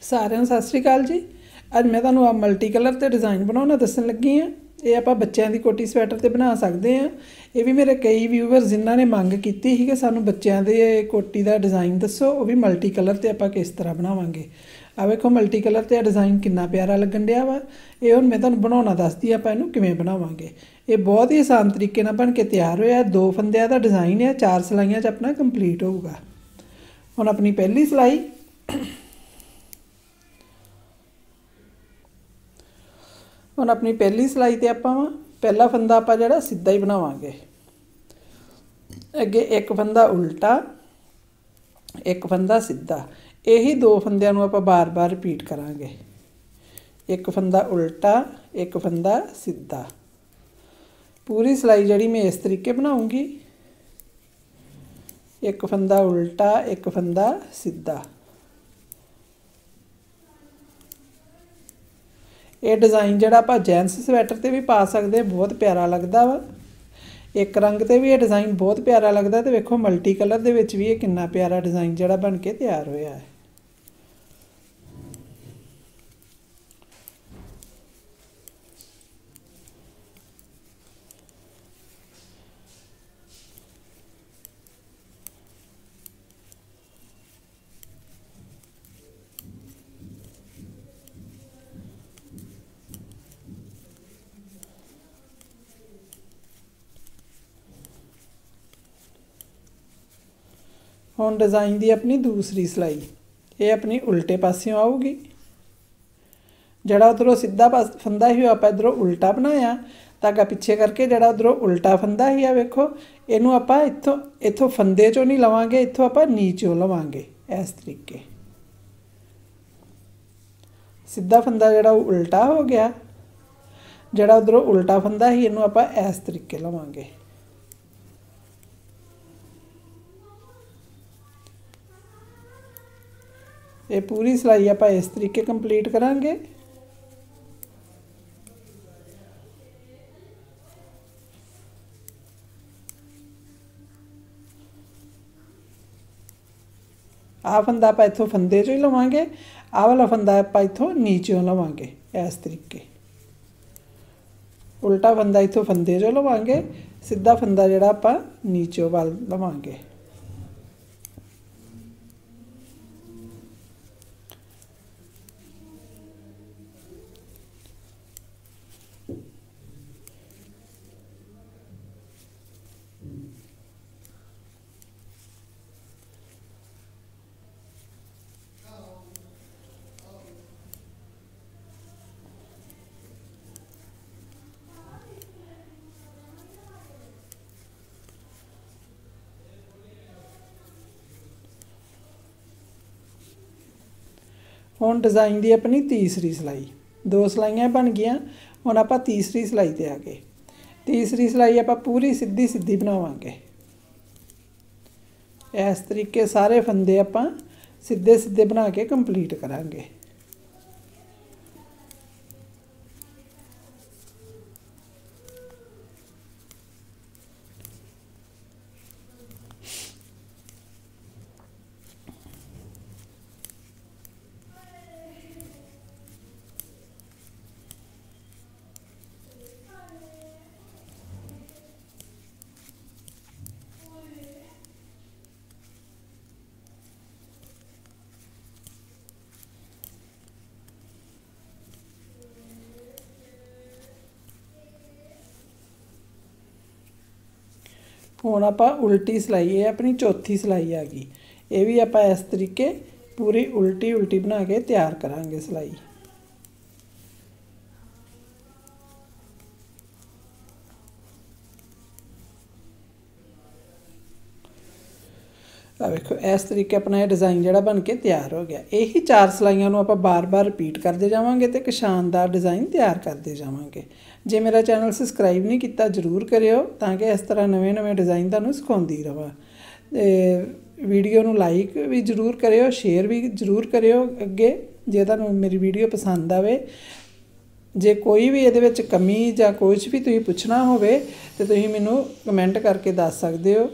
सारिਆਂ ਨੂੰ सत श्री अकाल जी। ਅੱਜ मैं ਤੁਹਾਨੂੰ ਆ मल्टी कलर ਤੇ डिज़ाइन बनाना दसन लगी हाँ। ये आप बच्चों की कोटी स्वेटर ਤੇ बना सकते हैं। ये भी मेरे कई व्यूवर जिन्हों ने मंग की थी कि सानू बच्चों के कोटी का डिज़ाइन दसो, वो भी मल्टी कलर ते आप किस तरह बनावांगे। आ वेखो मल्टी कलर ते डिज़ाइन कितना प्यारा लगन दिया वा। ये हुण मैं तुहानूं बनाउणा दसदी आप इहनूं किवें बनावांगे। ये बहुत ही आसान तरीके नाल बन के तैयार होया। 2 फंदिਆਂ ਦਾ डिज़ाइन है, 4 सिलाइयां च अपना कंप्लीट होगा। हुण अपनी पहली सिलाई ਹੁਣ अपनी पहली सिलाई ते आपां पहला फंदा आपां जिहड़ा सीधा ही बनावांगे। अगे एक फंदा उल्टा, एक फंदा सीधा, यही 2 फंदिਆਂ ਨੂੰ आपां बार बार रिपीट करांगे। एक फंदा उल्टा, एक फंदा सीधा। पूरी सिलाई जिहड़ी मैं इस तरीके बनाऊंगी। एक फंदा उल्टा, एक फंदा सीधा। ये डिज़ाइन जिहड़ा आपां जेंट्स स्वेटर ते भी पा सकते, बहुत प्यारा लगता वा। एक रंग ते भी ये डिज़ाइन बहुत प्यारा लगता। तो वेखो मल्टी कलर दे विच भी ये कितना प्यारा डिज़ाइन जिहड़ा बन के तैयार होया है। हुण डिज़ाइन की अपनी दूसरी सिलाई, ये अपनी उल्टे पासियों आऊगी। जड़ा उधरों सीधा फंदा ही आप इधरों उल्टा बनाया, धागा पिछे करके जड़ा उधरों उल्टा फंदा ही आ वेखो, इनू आप इत्थों फंदे चों नहीं लवांगे, इत्थों आप नीचों लवांगे। इस तरीके सीधा फंदा जड़ा उल्टा हो गया, जड़ा उधरों उल्टा फंदा ही इनू आप इस तरीके लवांगे। ये पूरी सिलाई आप इस तरीके कंप्लीट करांगे। आ फंदा आप इत्थों फंदे चों ही लवांगे, आ वाला फंदा आप इत्थों नीचों लवांगे। इस तरीके उल्टा फंदा इत्थों फंदे चों लवांगे, सीधा फंदा जिहड़ा आप नीचों वाल लवांगे। हुण डिज़ाइन की अपनी तीसरी सिलाई, 2 सिलाइयां बन गईयां। हुण आपां तीसरी सिलाई ते आ गए। तीसरी सिलाई आपां पूरी सीधी सीधी बनावांगे। इस तरीके सारे फंदे आपां सीधे सीधे बना के कंप्लीट करांगे। हुण आपां उल्टी सिलाई, ये अपनी चौथी सिलाई आ गई। ये भी आपां इस तरीके पूरी उल्टी उल्टी बना के तैयार करांगे सिलाई। वेखो इस तरीके अपना ये डिज़ाइन जिहड़ा बन के तैयार हो गया। यही 4 सिलाइयां नूं आपां बार बार रिपीट करते जावांगे तो एक शानदार डिज़ाइन तैयार करते जावांगे। जे मेरा चैनल सबसक्राइब नहीं किया जरूर करियो, ताकि इस तरह नवे नवे डिज़ाइन तुहानूं सिखाउंदी रहां। वीडियो नूं लाइक भी जरूर करियो, शेयर भी जरूर करियो अगे जे तुहानूं मेरी वीडियो पसंद आवे। जे कोई भी ये कमी या कुछ भी तुसीं पुछना होवे तो तुसीं मैनूं कमेंट करके दस सकते हो।